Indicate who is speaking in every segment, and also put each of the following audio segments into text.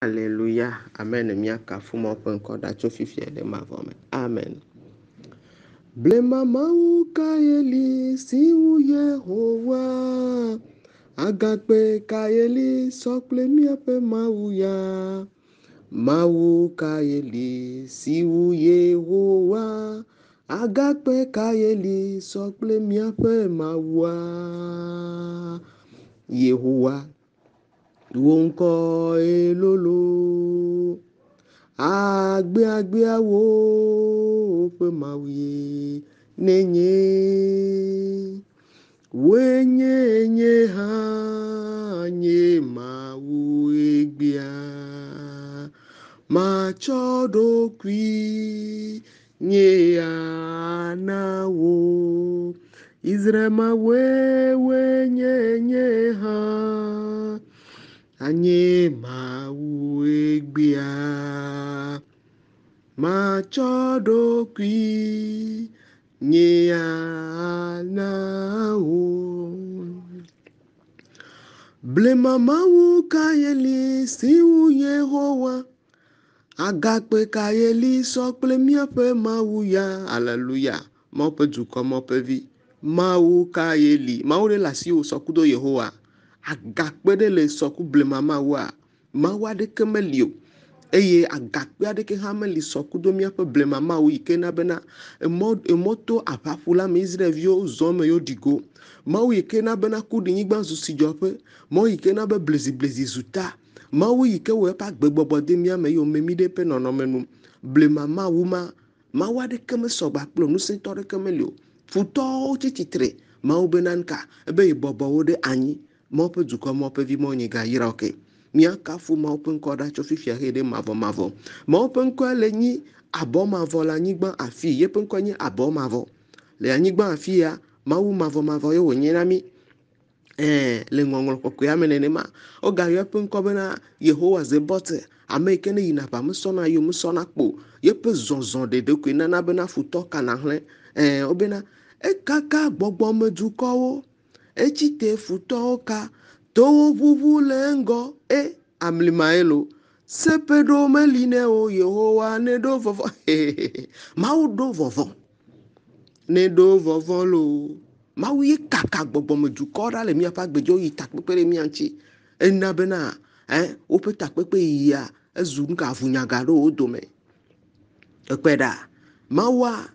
Speaker 1: Alléluia. Amen. Miaka fumo penkoda chofifie de mavome. Amen. Blema mauka eli siu Yehowa. Agakpe kaeli sokle miape mauya. Mauka eli siu Yehowa. Agakpe kaeli sokle miape maua. Yehowa. Wonko elolo agbe awo pe mawie nenye wenye ha nye mawu egbia machodo kwi nye anawo Israel mawe nye ha Anye mawu egbia machodo kwi nye anawo blema mawu kayeli siwu Yehowa agakpe kayeli sokple miape mawu ya hallelujah mope duko mope vi mawu kayeli mawu de la siwu sokudo Yehowa agakpe de le soku blema mawa mawa de kemelio eye agakpe adeke hameli sokudo miape blema mawu ikena bena emoto apapula me Israelvio zome yo digo mawu ikena bena kudi nyigba zusi jope mawu ikena be blezi zuta mawu ike we pa gbegbobo de miame yo memi de pe nonomenu blema mawu mawa de keme sogba kplo nusinto de kemelio futo chichitre mawu benanka ebe ibobo wo de anyi mope duko mope vi monyi ga yira oke miaka fu mope nkoda chofifia hede mavo mope nko le nyi abo mavo la nyigba afi yepe nko nyi abo mavo le nyigba afi ya mawu mavo yo wenyena mi le ngongol ko ya menene ma o ga yepe nko bena Yehowa zebote ameke ne yina pa musona yo musona kpo yepe zonzon de ko na bena futo kana hle obena ekaka gbogbo meduko wo echite futo ka towo vuvu lengo amlimaelo sepedo meline o Yehowa ne do vovo mau do vovo ne do vovo lo mau yi kaka gbogbo meduko ra le mi apa gbejo yi takpepere mi anchi enna bena o pe takpepe ya ezun ka funyagaro odome ekpeda mawa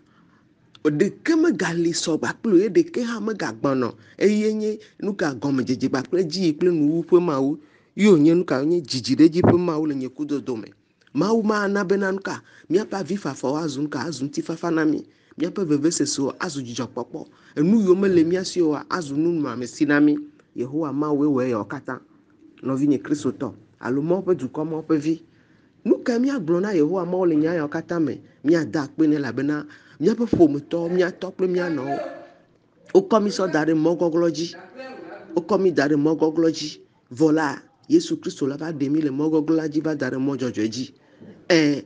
Speaker 1: odeke me gali so bakplo ye deke ha me gagbono eyenye nuka gome jeje bakple ji kple nu pe mawu yo nye nuka nye jijide ji pe mawu le nye kudo dome mawu ma na benanka mi apa vifa fo azun ka azun ti fafa na mi apa veve seso azu jijo popo enu yo mele mi asio azun nu ma mesina mi Yehowa mawu we yo kata no vi nye Kristo to alo mo pe du ko mo pe vi nuka mi agbona Yehowa mawu le nya yo kata me mi ada pe ne la bena mi apa fomuto mi atokple mi ano o komi so dare mogogloji o komi dare mogogloji vola Yesu Kristo la ba demi le mogogloji ba dare mojojoji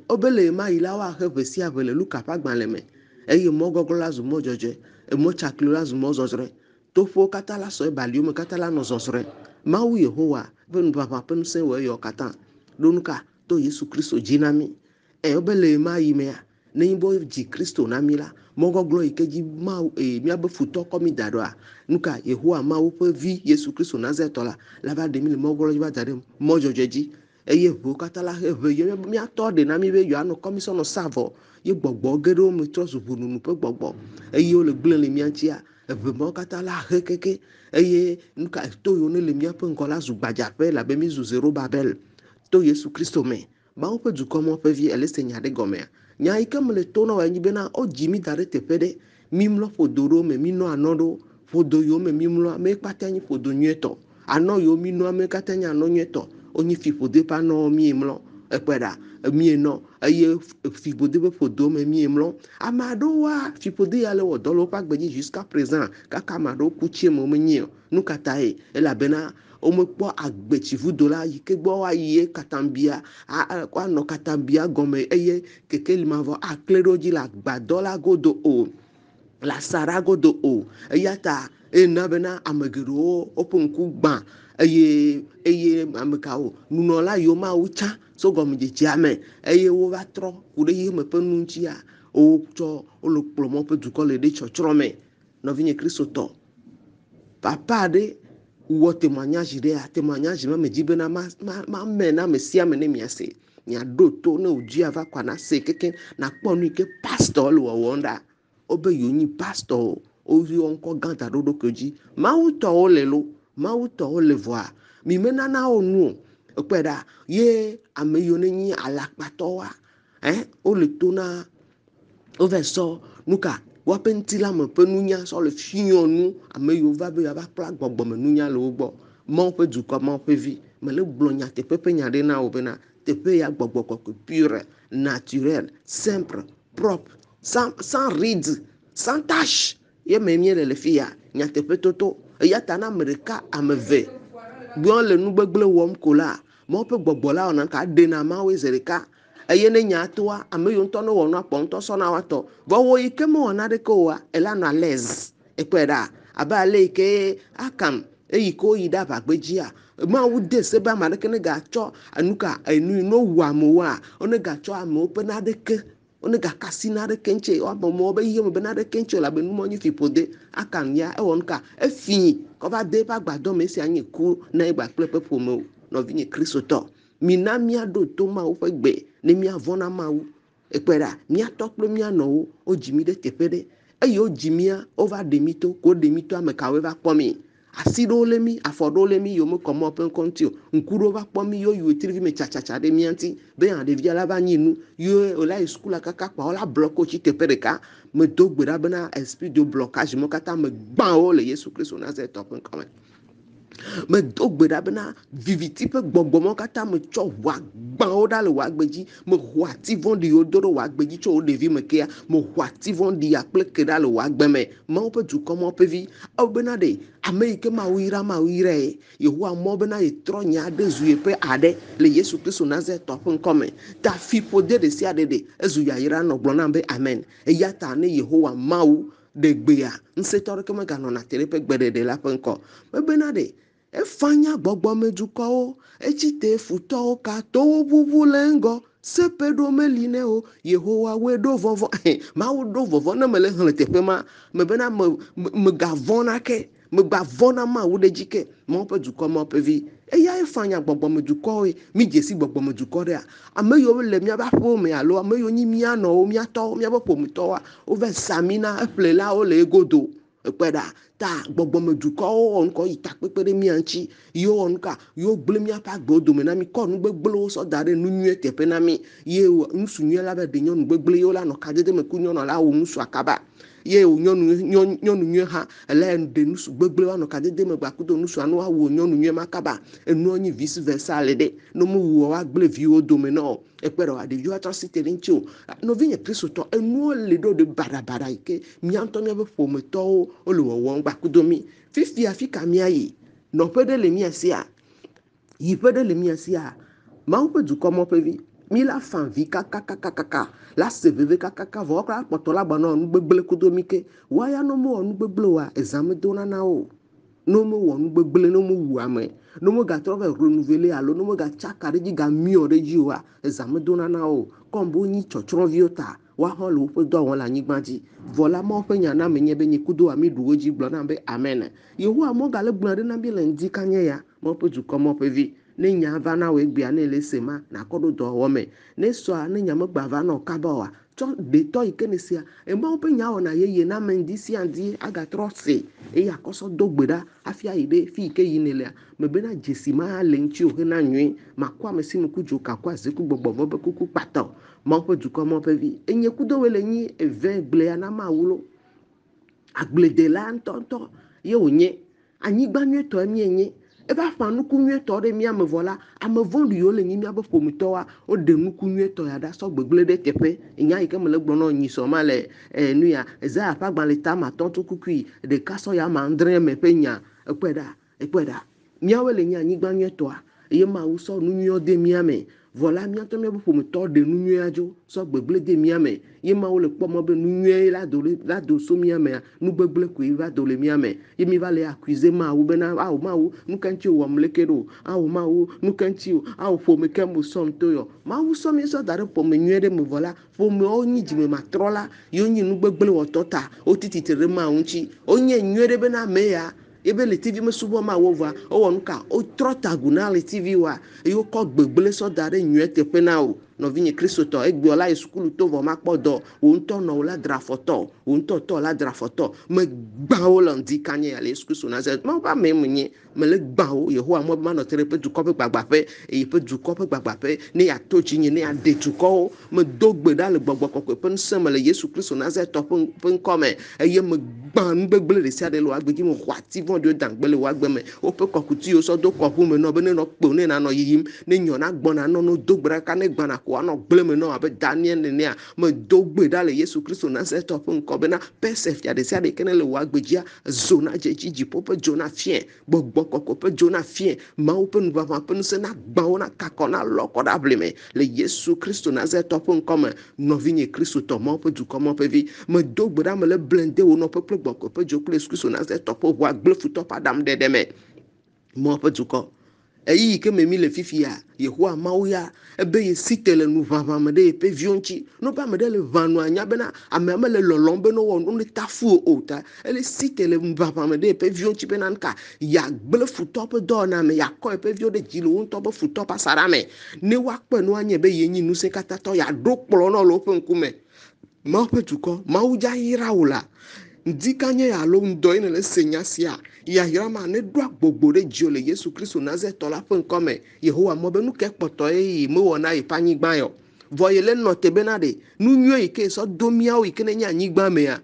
Speaker 1: obele ma ilawa hevesi avele luka pa gban le me eye mogogla zu mojojo mo chaklo zu mozozre tofo katala so balio me katala no zozre mawu Yehowa venu papa penu se we yo kata donuka to Yesu Kristo jinami obele ma yimea Nembo ji Kristo na mila mogoglo ikeji ma mi abe futo komi dadoa nuka Yehowa ma wo vi Yesu Kristo nazetola laba de mi mogoglo ba dare mojojeji eye vo katala he ye mi ato de na mi be yo anu commission no savo ye gbogbo gedo mi trosu bununu pe gbogbo eye o le gble le mi antia eve mo katala he keke eye nuka to yo ne le mi ape nkola zu gbaja pe la be mi zu zero babel to Yesu Kristo me ba wo pe du komo pe vi ele se nya de gomea nya ikamle tono wa nyibena o jimi dare tepede mimlo fodoro me mino anodo fodo yo me mimlo me patani fodo nyeto ano yo mino me katanya ano nyeto onyi fifode pa no mimlo ekpeda mieno aye fifode be fodo me mimlo amado wa fifode ya le wodolo pa gbeji jusqu'à présent kaka amado kuchie mo menye nukatae ela bena omekpo agbechivu dola yike gbo wa ye katambia kwa no katambia gome eye keke limavo akleroji la gbadola godo o la saragodo o eyata enabena amegero opunku gba eye amekao nunola yoma ucha so gɔme dzedzea me eye wova trɔ ku ɖe yeme ƒe nu ŋutia wotsɔ wole kplɔ mɔ ƒe dukɔ le ɖe tsɔtsrɔ̃ me nɔvinye kristotɔ papa ɖe wɔ témoignage ɖea témoignage me dzi bena ma me na ame sia ame ne miase miaɖo to ne wòdzi ava kɔ na se keke nakpɔ nu yi ke pastor le wɔwɔm ɖa wobe yewo pastor woyɔ ŋkɔ gã da ɖo ɖokui dzi mawutɔwo le lo mawutɔwo le vɔa mi menana wo nu o kpɛ ɖa ye ame yiwo ne nyi alakpatɔwoa wole to na wove sɔ nuka woaƒe ŋutilã me ƒe nunya sɔ le fiɔ nu ame yiwo va be yeava kpla gbɔgbɔme nunya le wo gbɔ Mawu ƒe dukɔ Mawu ƒe vi mele gblɔ nyateƒe ƒe nya ɖe na wo bena teƒe ya gbɔgbɔ kɔkɔe pure naturel simple propre sans ride sans tache ye me miele le fi ya nyateƒe toto eya ta na ame ɖeka ame eve gblɔ le nugbegble wɔm ko la Mawu ƒe gbɔgbɔ la wɔna ka ɖena Mawu ze ɖeka eye ne nya toa ame yiwo ŋutɔ ne wɔ nua kpɔ ŋutɔ sɔna woatɔ vɔ wo yi ke mewɔ naneke oa ela nɔ à l'aise ekpɔe ɖa abe ale yi ke Akam eyi ke woyi ɖe aʋagbedzia Mawu de se be ame aɖeke ne gatsɔ nuka enu no wu amewoa wone gatsɔ amewo ƒe naɖeke wone gakasi naɖeke ŋuti amewo be yeme be naɖeke ŋuti o elabena numɔ nyi fiƒode Akam ya ewɔ nuka efi kɔva de eƒe agbadɔ me esia nye ku na egba kple eƒe ƒome nɔvinye kristotɔ mina míaɖo to Mawu ƒe gbe ne míavɔ̃ na Mawu ekpɔe ɖa míatɔ kple míanɔwo wodzi mí ɖe teƒe ɖe eye wodzi mía wova ɖe mí to ko ɖe mí to ame kawoe va kpɔ mí asi ɖewo le mí afɔ ɖewo le mí yiwo mekɔ mɔ ƒe ŋkɔ ŋuti o ŋku ɖewo va kpɔ mí yiwo yi wetri vi me tsatsa ɖe mía ŋuti be ɖevia la va nyi nu yiwo wòla yi sukula kaka kpa wola blɔk wo tsi teƒe ɖeka medo gbe ɖa bena esprit de blocage mo katã me gbã wo le Yesu Kristo Nazaretɔ ƒe ŋkɔ me medo gbe ɖa bena viviti ƒe gbɔgbɔ ma katã metsɔ ʋua gbã wo ɖa le wòa agbe dzi meho ati vɔ̃ɖiwo do ɖe wòa agbe dzi tso wo ɖevi me kea meho ati vɔ̃ɖia kple ke ɖa le wòa agbe me Mawu ƒe dukɔ Mawu ƒe vi ewo bena ɖe ame yi ke Mawu yrae Yehowa mɔ bena yetrɔ nya aɖe zu yeƒe aɖe le Yesu Kristo Nazaretɔ ƒe ŋkɔ me ta fiƒode ɖe sia ɖe ezu yayra nɔ gblɔ nam be amen eya ta ne Yehowa Mawu ɖe gbea ŋusẽtɔ ɖeke meganɔna te ɖe ƒe gbeɖeɖe la ƒe ŋkɔ mebena ɖe efanya gbɔgbɔme dukɔwo etsite futɔwo ka towo ʋuʋu le ŋgɔ sepe ɖo meli ne o Yehowa woe ɖo vɔvɔ Mawu ɖo vɔvɔ ne mele hlẽ teƒe ma mebena megavɔ̃ nake megavɔ̃ na Mawu ɖe dzi ke Mawu ƒe dukɔ Mawu ƒe vi eya efanya gbɔgbɔme dukɔwoe mi dzesi gbɔgbɔme dukɔ ɖea ame yiwo le míaƒe aƒewo me alo ame yiwo nyi míanɔwo míatɔwo míaƒe ƒometɔwoa wove sa mi na eƒlelawo le egodo ekpɔe ɖa ta gbɔgbɔme dukɔwo wɔ ŋkɔ yi takpekpe ɖe mía ŋuti yiwo wɔ nuka yiwo gblẽ míaƒe agbewo dome na mi kɔ nu gbegblẽwo sɔ da ɖe nu nyuie teƒe na mi ye nusu nyuie la be ɖe nyɔnu gbegblẽ yiwo la nɔ kadede me ku nyɔnua la wo nusu akaba ye wo nyɔnu nyuie hã ele ɖe nusu gbegblẽ wa nɔ kadede me gbakudo nusua no wo nyɔnu nyuie ma kaba enuwo nyi vice versa le ɖe no mu wu wa gblẽ viwo dome na o ekpe ɖewoa ɖeviwo atrɔ si te ɖe ŋuti o nɔvinye kristotɔ enuwo le ɖo ɖe baɖabaɖa yi ke mía ŋutɔ míaƒe ƒometɔwo wole wɔwɔm gbakudo mi fifia fi ka míayi nɔƒe ɖe le mía sia yiƒe ɖe le mía sia Mawu ƒe dukɔ Mawu ƒe vi mi la fa vi kakakakaka la se veve kakaka vɔ kura kpɔtɔ la gbanɔ nugbegble kudo mi ke waya no mo wɔ nugbegble oa ezã me do na wo no mo wɔ nugbegble no mo wu ame no mo gatrɔ va renouveler alo no mo gatsaka ɖe dzi gamiɔ ɖe dzi oa ezã me do na wo kɔm bo nyi tsɔtsrɔ̃viwo ta woaxɔ le woƒe dɔ wɔm le anyigba dzi vɔ la Mawu ƒe nya na me nye be nye kudo ami ɖu wo dzi gblɔ na be amen Yehowa mɔ gale gblɔ ɖe na mi le ŋdi kanye ya Mawu ƒe dukɔ Mawu ƒe vi ne nya va na wo egbea ne le se ma nakɔ ɖo dɔwɔwɔ me ne sɔa ne nya megba va nɔ kaba oa tsɔ detɔ yi ke ne sia Mawu ƒe nya wɔna yeye na ame ŋdi sia ŋdi agatrɔ se eye akɔsɔ do gbe ɖa hafi ayi ɖe fi yi ke yi ne lea mebena dzesi ma le ŋuti o hena nyuie makɔ ame si me ku dzoka ku azeku gbɔgbɔ vɔ be kuku kpatɔ Mawu ƒe dukɔ Mawu ƒe vi enye kudowoe le nyi eve gblea na Mawu lo agbledela ŋutɔŋutɔ ye wònye anyigba nyuietɔ mienye eva ƒã nuku nyuietɔ ɖe mía me vɔ la ame vɔ̃ɖiwo le nyi míaƒe ƒometɔwoa woɖe nuku nyuietɔ ya ɖa sɔ gbegblẽ ɖe teƒe nya yi ke mele gblɔ na nyisɔ ma le nu ya Ezaya ƒe agbalẽ tame 5 to kukui ɖeka sɔ ya 19 me ƒe nya ekpɔe ɖa míawoe le nyi anyigba nyuietɔa eye Mawu sɔ nu nyuiwo de mía me Voilà miato mia pour me tord de nu nyuia dzo so gbegble de mia me ye ma wo le kpɔ mɔ be nu nyuie la do so mia me nu gbegble koe va do le mia me ye mi va le accuser mawu bena awo mawu nu ka ŋuti wɔm leke ɖo awo mawu nu ka ŋuti o awo ƒome ke mo sɔm to yɔ mawu sɔ mi sɔ da ɖe ƒome nyuie ɖe me vɔ la ƒomewo nyi dzime matrɔ la yewo nyi nu gbegble wɔtɔ ta woti titre ɖe mawu ŋuti wonye nyuie ɖe bena ame ya ebe le TV me subɔ ma wo va o wɔ nu ka o trɔ tagu na le TV wa eye wokɔ gbegble sɔ da ɖe nyuie teƒe na o nɔvinye kristotɔ egbe la yi sukulu to vɔ ma kpɔ dɔ wo ŋutɔ nɔ wo la drafɔtɔ wo ŋutɔ tɔ la drafɔtɔ me gbã wo le ŋdi kanye ya le Yesu Kristo Nazareth ma ba me nye me le gbã wo Yehowa mo ma nɔ te ɖe ƒe dukɔ ƒe gbagbaƒe eye ƒe dukɔ ƒe gbagbaƒe ne ya to dzi nye ne ya de dukɔwo me do gbe ɖa le gbɔgbɔ kɔkɔe ƒe ŋusẽ me le Yesu Kristo Nazareth ƒe ŋkɔ me eye me gbã nu gbegble ɖe sia ɖe le woagbe dzi me xɔ ati vɔ̃ɖiwo da gbe le woagbe me woƒe kɔkutiwo sɔ do kɔƒu me nɔ be ne nɔ kpo ne nanɔ yiyim ne nyɔna gbɔna nɔ no do gbe ɖaka ne gbana ko anɔ gble me nɔ abe Daniel nenea me do gbe ɖa le Yesu Kristo Nazareth ƒe ŋkɔ bena pese fia ɖe sia ɖe ke ne le woagbe dzia zona dzedzi dziƒo ƒe dzo na fiẽ gbɔgbɔ kɔkɔ ƒe dzo na fiẽ mawu ƒe nuʋaʋã ƒe ŋusẽ na gbãwo na kakɔ na lɔkɔ ɖe abli me le Yesu Kristo Nazareth ƒe ŋkɔ me nɔvinye kristotɔ mawo ƒe dukɔ mawo ƒe vi me do gbe ɖa me le blende wo nɔƒe kple gbɔgbɔ ƒe dzo kple Yesu Kristo Nazareth ƒe ʋua gble futɔ ƒe aɖaŋuɖeɖe me mawo ƒe dukɔ eyi ke me mi le fifia Yehowa mawu ya ebe ye site le nu ʋaʋã me ɖe yeƒe viwo ŋuti no be ame ɖe le ʋãnua nya bena ame me le lɔlɔm be no wɔ nu ta fu o ta ele site le nu ʋaʋã me ɖe yeƒe viwo ŋuti bena nuka ya gble futɔ ƒe dɔwɔna me ya kɔ yeƒe viwo ɖe dzi le wo ŋutɔ ƒe futɔ ƒe asaɖa me ne woakpɔe no anye be ye nyi ŋusẽ katãtɔ ya ɖo kplɔ na le woƒe ŋkume mawu ƒe dukɔ mawu dza yra wo la ŋdi kanye alo ŋdɔ yi ne le se nya sia yayra ma ne ɖo agbogbo ɖe dziwò le Yesu Kristo Nazareth la ƒe ŋkɔ me Yehowa mo be nu ke kpɔtɔ ye mewɔ na yeƒe anyigba yɔ vɔ ye le nɔ te bena ɖe nu nyuie yi ke sɔ do miawo yi ke ne nye anyigba mea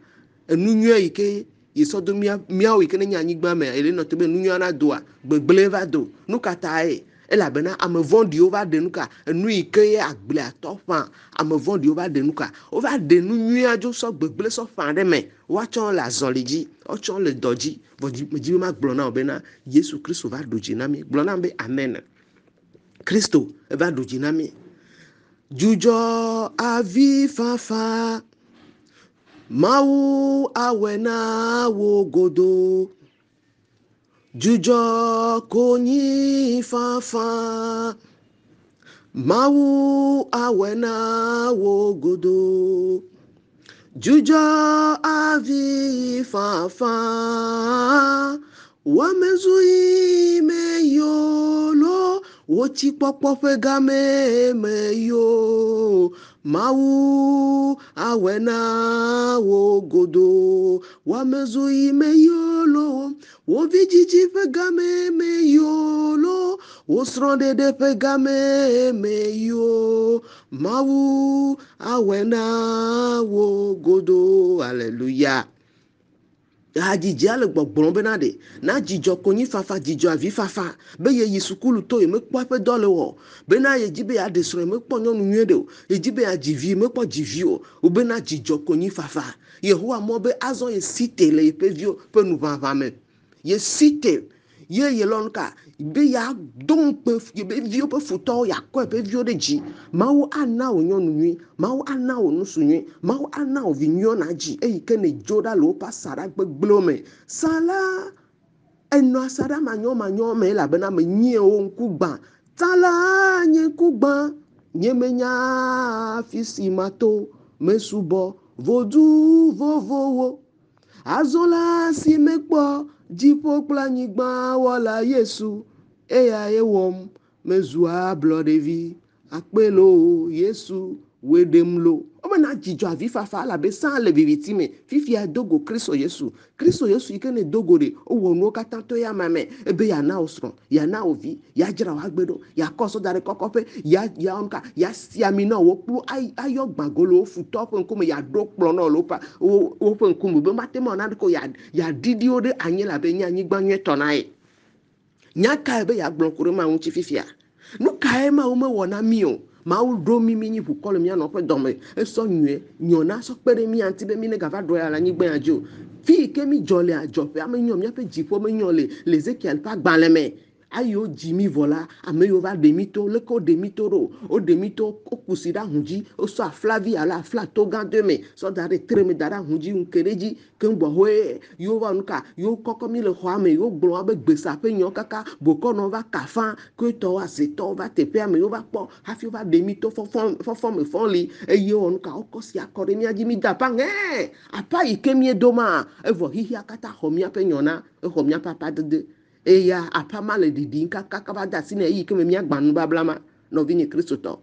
Speaker 1: nu nyuie yi ke ye sɔ do miawo yi ke ne nye anyigba mea ye le nɔ te be nu nyuie na doa gbegble va do nu ka ta ye elabena ame vɔ̃ɖiwo va ɖe nu ka enu yi ke ye agbleatɔ ƒã ame vɔ̃ɖiwo va ɖe nu ka wo va ɖe nu nyuia dzo sɔ gbegble sɔ ƒã ɖe me woatsɔ le azɔli dzi woatsɔ le dɔ dzi vɔ dzi ma gblɔ na wo bena Yesu Kristo va ɖo dzi na mi gblɔ na be amen Kristo va ɖo dzi na mi dzudzɔ avi fafa mawu awɔe na wo godo dzudzɔ konyi fafa mawu awɔe na wo godo dzudzɔ avi fafa wamezui me yolo wotsi kpɔkpɔ ƒe game me yo mawu awɔe na wo godo wamezui me yolo wo vidzidzi ƒe game me yolo wo srɔ̃ɖeɖe ƒe game me yo mawu awɔe na wo godo haleluya hadzidzi le gbɔgblɔm bena ɖe na dzidzɔ konyi fafa dzidzɔ avi fafa be ye yi sukulu to ye mekpɔ eƒe dɔ le wɔ bena ye dzi be ya ɖe srɔ̃ ye mekpɔ nyɔnu nyuie ɖe o ye dzi be ya dzi vi mekpɔ dzi vi o wo bena dzidzɔ konyi fafa Yehowa mɔ be azɔ ye site le yeƒe viwo ƒe nuʋaʋã me ye site ye lɔ nu ka be ya do ŋukpe yeƒe viwo ƒe futɔwo ya kɔ yeƒe viwo ɖe dzi mawu ana wo nyɔnu nyui mawu ana wo nusu nyui mawu ana wo vi nyuiwo na dzi eyi ke ne dzo ɖa le woƒe asaɖa gbegblẽwo me sala enɔ asaɖa manyomanyo me elabena me nyie wo ŋku gbã tsala nye ŋku gbã nye menya afi si mato mesubɔ vodu vovowo azɔ la si mekpɔ dziƒo kple anyigba wɔla Yesu eya ye wɔm mezu ablɔɖevi akpelo Yesu woe ɖem lo wobena dzidzɔ avi fafa elabe sã le viviti me fifia dogo Kristo Yesu yi ke ne dogo ɖe wowɔ nuwo katã to ya ma me ebe yana wo srɔ̃ yana wo vi ya dzra wo agbe ɖo ya kɔ sɔ da ɖe kɔkɔƒe ya si ami na wo kplu ayɔ gbãgo le wo futɔ ƒe ŋkume ya ɖo kplɔ na wo woƒe ŋkume be mate ma na ko ya ɖiɖi wo ɖe anyi elabe nye anyigba nyuietɔ na ye nya kae be ya gblɔ ko ɖe ma ŋuti fifia nu kae mawu mewɔ na mi o mawu ɖo mi nyi ʋukɔ le mía nɔƒe dɔme esɔ nyuie nyɔna sɔ kpe ɖe mía ŋuti be mi ne gava ɖo ya le anyigba ya dzi o fi ke mi dzɔ le adzɔƒea menyɔ míaƒe dziƒo menyɔ le Ezekiel ƒe agbalẽ me ayo jimi vola ameyo va demito leko demito ro o demito o kusida hunji o so aflavi ala afla to gande me so dare treme dara hunji unkereji kengbo hoe yo va nuka yo kokomi le khoame yo glo be gbesa pe nyo kaka boko no va kafa ko to wa se to va te pe ame yo va po hafi va demito fo me fonli e yo nuka o kosi akore mi aji mi da pa nge apa ikemie doma evo hihi akata homia pe nyona e homia papa de eya apama le didi kaka kaba da sine yi keme mi agbanu bablama no vini Kristo to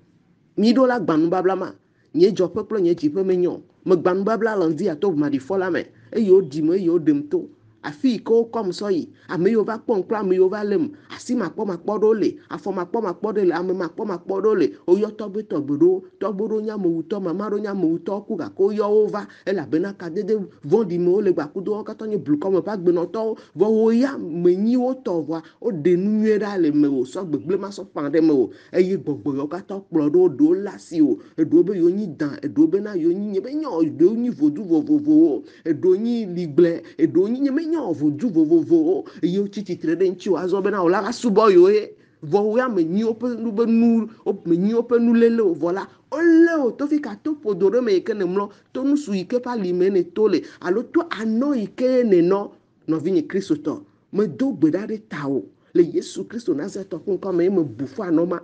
Speaker 1: mi do la gbanu bablama nye jo peplo nye ji pe menyo me gbanu babla landi ato ma di fola me e yo di mo e yo dem to afi ko kom so yi ame yo va pon kla ame yo va lem asi ma kpo do le afo ma kpo do le ame ma kpo do le o yo to gboro nya mo uto mama ro nya mo uto ku ga ko yo over e la bena ka dede vondi mo le gba ku do ka to ni blu ko mo pa gbe no to vo wo ya me nyi o to wa o de nu yera le me o so gbegble ma so pande me o e ye gbogbo yo ka to kplo do la si o e do be yo nyi dan e do be na yo nyi be nyo do nyi vodu vovovo e do nyi ligle e do nyi me nyo vodu vovovo e yo chichitre de nchi wa zo be na o la ga subo yo e vo ya me nyi open nu be nu me nyi open nu lele o vola ole o to fi ka to podoro me ke ne mlo to nu su ike pa li me ne tole alo to ano ike ne no vini Kristo to me do gbedare tawo le Yesu Kristo Nazareth to kun me bufu anoma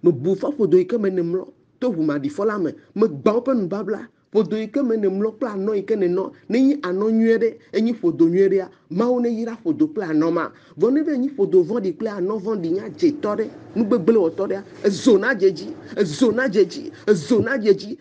Speaker 1: me bufu podo ike me ne mlo to huma di fola me gba open babla podo ike me ne mlo pla no ike ne no ni ano nyere enyi podo nyere ya ma one yira podo pla anoma vone be enyi podo vondi pla ano vondi nya je tore nu gbegbele o tore zona jeji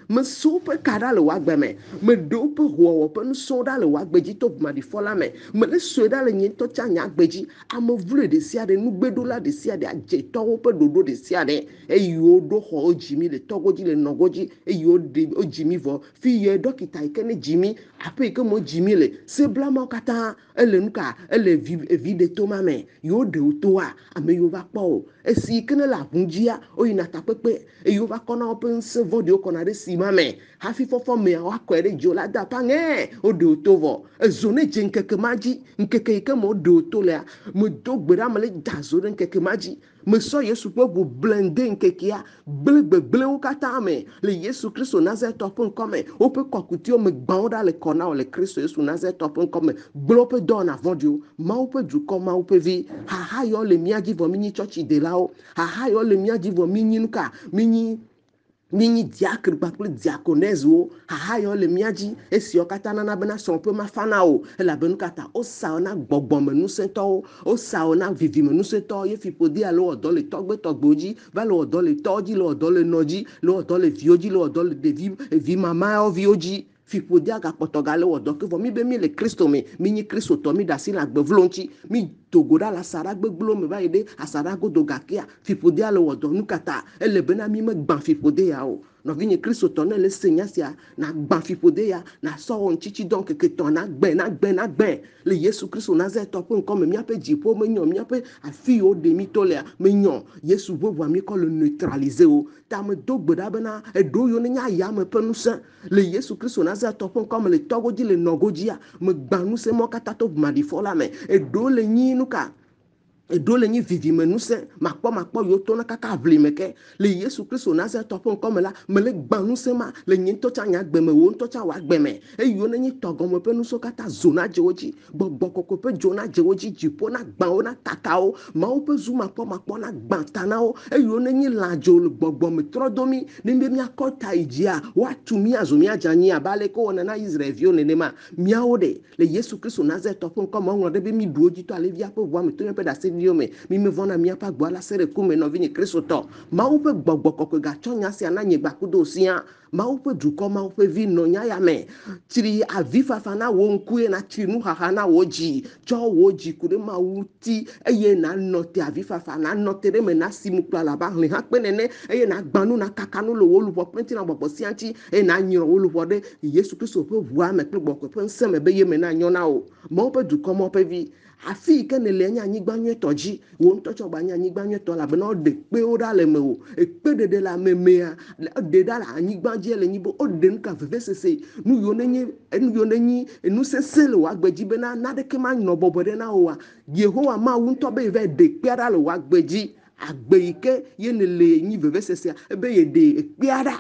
Speaker 1: me super kada le wa gbeme me do pe ho pe nu so da le wa gbeji to ma di fola me le so da le nyi to cha nya gbeji amo vle de sia de nu gbedo la de sia de je to pe dodo de sia de e yo do ho jimi le togoji le nogoji e yo de o jimi vo fi ye dokita ikene jimi ape ke mo jimi le se blama kata ele nuka ele vi de to mame yo de to a ame yo va po e si kene la bunjia o ina ta pepe e yo va kona open se vodio kona de si mame hafi fofo me wa kwere jo la da pa nge o de to vo e zone je nkeke maji nkeke ke mo de to le mo do gbera male da zo de nkeke maji me so Yesu po go blende nkeke ya gbegbegble o kata me le Yesu Kristo Nazareth topun come o pe kokuti o me gban da le kona o le Kristo Yesu Nazareth topun come glo pe don avant Dieu ma o pe du koma o pe vi ha yo le miaji vo mini church de lao ha yo le miaji vo mini nuka mini diacre bakle diaconese o ha yo le miaji esi o kata na bena so pe ma fana o la benu kata o sa na gbogbo menu sento o sa na vivi menu sento ye fi podi alo odo le togboji va lo odo le toji lo odo le noji lo odo le vioji lo odo le devi vi mama o vioji fi podi aga potogale odo ke vo mi be mi le Kristo me mi ni Kristo to mi da si na gbevlonchi mi togoda la sara gbegbulo me ba ide asara godo gakia fi podi alo odo nukata ele bena mi me gban fi podi ya o no vini Kristo to na le senya sia na gban fi podi ya na so on chichi donc ke to na gben le Yesu Kristo Nazareth to pon comme mi ape jipo me nyon mi ape afi o de mi tole me nyon Yesu bo mi ko le neutraliser o ta me dogboda bena e do yo nya ya me penu se le Yesu Kristo Nazareth to pon comme le togoji le nogoji ya me gbanu se mo kata to ma di fola me e do le nyi nuka e dole nyi vivi menu se makpo yo to na kaka vli meke le Yesu Kristo Nazareth topon comme la me le gbanu se ma le nyi to cha nya gbeme wo to cha wa gbeme e yo na nyi togo mo pe nu so kata zona jeoji gbogbo koko pe jona jeoji jipo na gban o na kakao ma o pe zuma makpo na gban tanao e yo na nyi lajo gbogbo me trodomi ni me mi akota ijia wa tumi azumi ajani abale ko na Israel vio ne ma miaode le Yesu Kristo Nazareth topon comme on de be mi duoji to ale via pe vo me to pe da mi me vona mi apa gboala sere kume no vini Kristo to ma upe gbogbo koko ga chonya si ananye gbakudo sia ma upe duko ma upe vi no nya ya me tiri avifa fana wo nkuye na chinu haha na woji cho woji kure ma uti eye na note avifa fana note re me na simu plala ba hli ha penene eye na gbanu na kakanu lo wolupo penti na gbogbo sianti e na nyiro wolupo de Yesu Kristo pe bua me pe gbogbo pe nseme be ye me na nyona o ma upe duko ma upe vi afi ke ne le nya anyigba nyuetɔ dzi wo ŋutɔ tsɔ gba nya anyigba nyuetɔ la bena ɖe kpewo ɖa le me o ekpe ɖeɖe la memea ɖe ɖa le anyigba dzi le nyibo o ɖe nu ka vevesese nu yiwo ne nyi nu sese le wa gbedzi bena naɖeke ma nɔ bɔbɔ ɖe na o wa Yehowa Mawu ŋutɔ be va ɖe kpea ɖa le wa gbedzi agbe yi ke ye ne le nyi vevesesea ebe ye ɖe kpea ɖa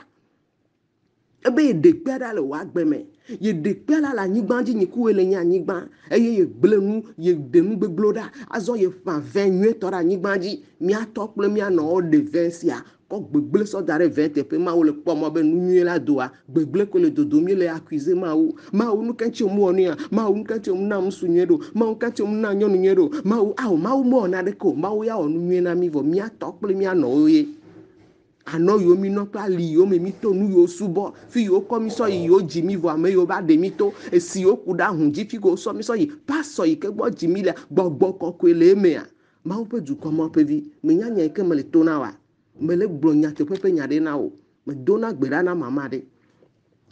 Speaker 1: ebe ye ɖe kpea ɖa le wa gbe me ye ɖe kpea ɖa le anyigba dzi nyikuwe le nye anyigba eye ye gble nu ye ɖe nu gbegblẽ ɖa azɔ ye ƒã vɛ nyuietɔ ɖe anyigba dzi miatɔ kple mianɔwo ɖe vɛ sia kɔ gbegblẽ sɔ da ɖe vɛ teƒe Mawu le kpɔ mɔ be nu nyuie la doa gbegblẽ ko le dodom ye le accuse Mawu nu ke ŋuti wòmewɔ nea Mawu nu ke ŋuti wòmena ŋutsu nyuie ɖo Mawu ke ŋuti wòmena nyɔnu nyuie ɖo Mawu mewɔ naɖeke o Mawu ya wɔ nu nyuie na mi vɔ miatɔ kple mianɔwo ye anɔ yiwo mi nɔ kple ali yiwo me mi to nu yiwo subɔ fi yiwo kɔ mi sɔ yi yiwo dzi mi vɔ ame yiwo va ɖe mi to esi yiwo ku ɖe ahũ dzi fi yiwo sɔ mi sɔ yi pasɔ yi ke gbɔ dzi mi le gbɔgbɔ kɔkɔe le emea Mawu ƒe dukɔ ma ƒe vi menya nya yi ke me le to na wa me le gblɔ nyateƒe ƒe nya ɖe na wo me dona gbe ɖa na mama ɖe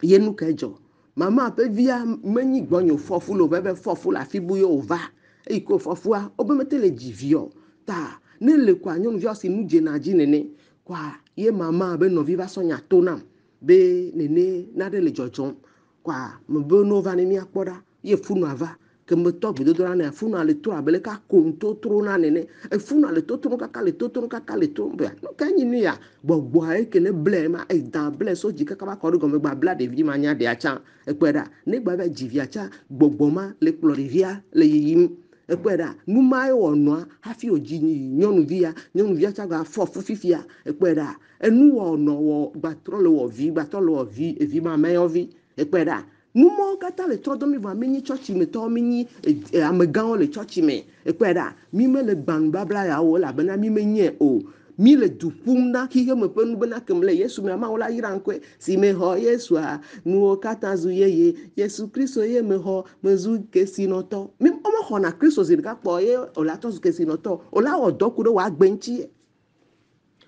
Speaker 1: ye nu ke dzɔ mama ƒe via menyi gbɔnyo fɔfu le be fɔfu le afi bu ye wòva eyi ke fɔfua wobe mete le dzi vi o ta ne le koa nyɔnuvia si nu dzena dzi nene koa ye mama be nɔvi va sɔ nya to nam be nene naɖe le dzɔdzɔm koa me be no va ne miakpɔ ɖa ye funua va ke me tɔ gbedodo ɖa ne funua le to abe le ka ko ntotro na nene funua le totro kaka le totro kaka le to be no ka nyi ne ya gbɔgbɔa eke ne ble ma da ble so dzi kaka va kɔ ɖe gɔme gba bla ɖevi ma nya ɖea tsã ekpe ɖa ne gba va dzivia tsã gbɔgbɔ ma le kplɔ ɖevia le yiyim ekpe ɖa nu ma ye wɔ nɔa hafi wòdzi nyɔnuvia tsã gba fɔ fu fifia ekpe ɖa enu wɔ nɔ wɔ gbatrɔ le wɔ vi evi ma meyɔvi ekpe ɖa nu mawo katã le trɔ dɔ mi vɔ menyi tsɔtsi me tɔwo menyi amegãwo le tsɔtsi me ekpe ɖa mi me le gbanu babla yawo elabena mi menye o mi le du ƒum na xixe me ƒe nu bena kem le Yesu me Mawu la yra ŋkɔe si me xɔ Yesua nuwo katã zu yeye Yesu Kristo ye me xɔ mezu kesinɔtɔ mi o me xɔna Kristo zi ɖeka kpɔ ye o la tɔ zu kesinɔtɔ o la wɔ dɔ ku ɖe wòa gbe ŋuti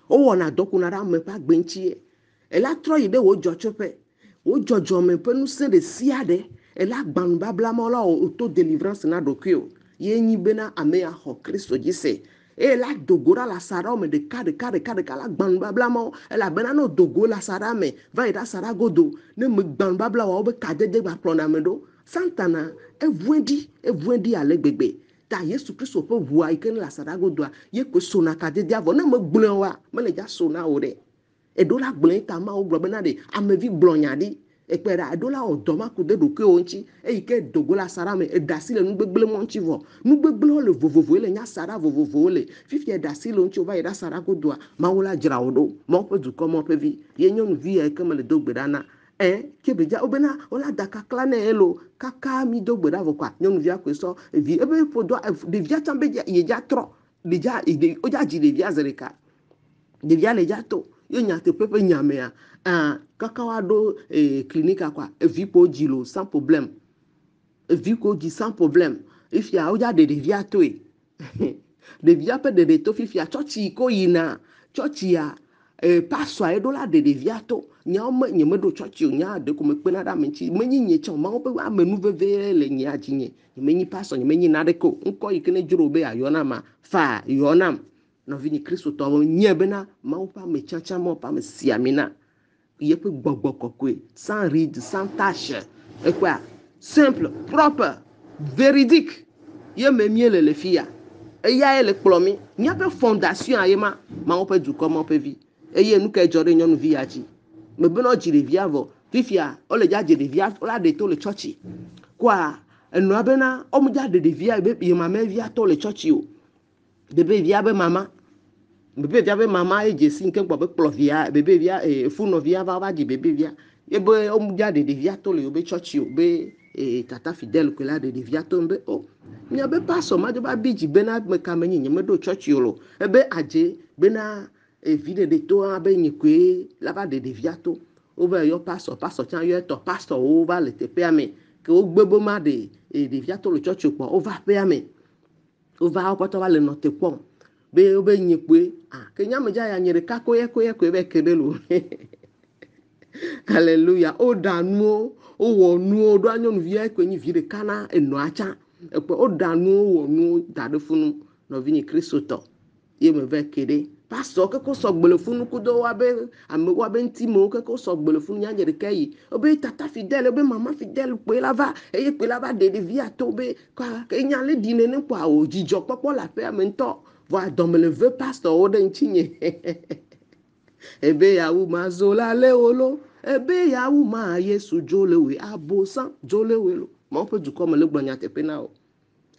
Speaker 1: o wɔna dɔ ku na ɖe ame ƒe agbe ŋuti ela trɔ yi ɖe wò dzɔtsoƒe wò dzɔdzɔme ƒe ŋusẽ ɖe sia ɖe ela gbanu babla ma la o to deliverance na ɖokui o ye nyi bena ame ya xɔ Kristo dzi se la dogo ɖa le asaɖa me ɖeka la gbanu babla ma elabena ne dogo le asaɖa me va yi ɖe asaɖa godo ne me gbanu babla wɔwo be kadede gba kplɔna me ɖo Santana eʋueɖi ale gbegbe ta Yesu Kristo ƒe ʋua yi ke le asaɖa godoa ye koe sona kadedea vɔ ne me gblɔe wa mele dza sona o ɖe eɖo la gblɔe ta Mawu gblɔ bena ɖe amevi gblɔ nya ɖi ekpe ɖa eɖo la wɔ dɔ ma ku de ɖokuiwo ŋuti eyi ke dogo le asaɖa me eɖe asi le nugbegblẽ mɔ ŋuti vɔ nugbegblẽwo le vovovowo le nya asaɖa vovovowo le fifia eɖe asi le ŋuti va yi ɖe asaɖa godoa Mawu la dzra wo ɖo Mawu ƒe dukɔ Mawu ƒe vi ye nyɔnuvi ya ke me le do gbe ɖa na ke bedza wo bena wola da kakla ne elo kaka mi do gbe ɖa vɔ koa nyɔnuvia koe sɔ evi ebe ƒodoa ɖevia tsã be ye dza trɔ wo dza dzi ɖevia zi ɖeka ɖevia le dza to ye nyateƒe ƒe nyamea kaka woaɖo klinika koa evi kpo dzi lo sans problème evi kpo dzi sans problème ifia wo dza ɖe ɖevia toe ɖevia ƒe ɖeɖe to fifia tsɔtsi ko yina tsɔtsia pasɔa eɖo la ɖe ɖevia to nyawo nye meɖo tsɔtsi o nya ɖe ko me kpena ɖe ame ŋuti menyi nye tsã o Mawu ƒe ame nu veve le nyea dzi nye menyi pasɔ nye menyi naɖeke o ŋkɔ yi ke ne dzro be ayɔ nam fa yɔ nam nɔvinyi kristotɔwo nye bena Mawu ƒe ame tsãtsã Mawu ƒe ame siamina yeƒe gbɔgbɔ kɔkɔe sans ride sans tache ekpea simple propre véridique ye me miele le fia eya ye le kplɔ mi míaƒe fondation ye ma Mawu ƒe dukɔ Mawu ƒe vi eye nu ke dzɔ ɖe nyɔnuvi ya dzi me bena dzi ɖevia vɔ fifia o le dza dze ɖevia o la ɖe to le tsɔtsi koa enɔa bena o me dza ɖe ɖevia be ye mamevia to le tsɔtsi o bebevia be mama ye dze si nke gbɔ be kplɔ via bebevia funɔvia va dzi bebevia ye be o me dza ɖe ɖevia to le yobe tsɔtsi o be tata fidèle koe la ɖe ɖevia to be o mia be pasɔ ma dzo ba bi dzi bena me ka menyi nye me ɖo tsɔtsi o lo ebe adze bena vi ɖeɖe to abe nye koe la va ɖe ɖevia to o va yɔ pasɔ tsã yɔ etɔ pasɔwo va le teƒea me ke wo gbe be ma ɖe ɖevia to le tsɔtsi o kpɔ o va aƒea me o va wo pɔtɔ va le nɔ te kpɔm be o be nye koe ke nyame dza ya nye ɖeka koe be ke ɖe lo Alléluia o ɖa nuwo o wɔ nuwo ɖo nyɔnuvia koe nyi vi ɖeka na enɔa tsã ekpe o da nu wo nu da de funu no vini Kristo to ye me ve kede pastor ke ko so gbele funu ku do wa be ame wa be ntimo ke ko so gbele funu nya je de kai obe tata fidèle obe mama fidèle pe la va eye pe la va de via to be ka ke nya le dine ne kwa o jijo popo la pe amento va do me le ve pastor o de nchinye ebe ya wu ma zola le olo ebe ya wu ma Yesu jolewe abosan jolewe lo mo pe du ko me le gbanya te pe na o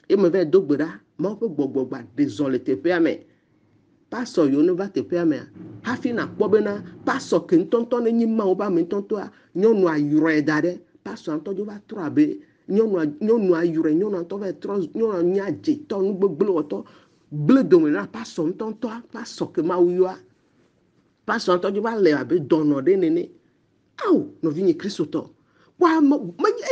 Speaker 1: e me ve dogbera mo pe gbogbogba désolé te pe ame pastor yo no va te pe ame hafi na kpo be na pastor ke ntonto ne nyi ma o ba me ntonto a nyonu ayuro e dade pastor antojo va tro abe nyonu ayuro nyonu anto va tro nyonu nya je to nu gbegble oto ble do me na pastor ntonto pastor ke ma uyo pastor antojo va le abe dono de nene au no vini Kristo to wa me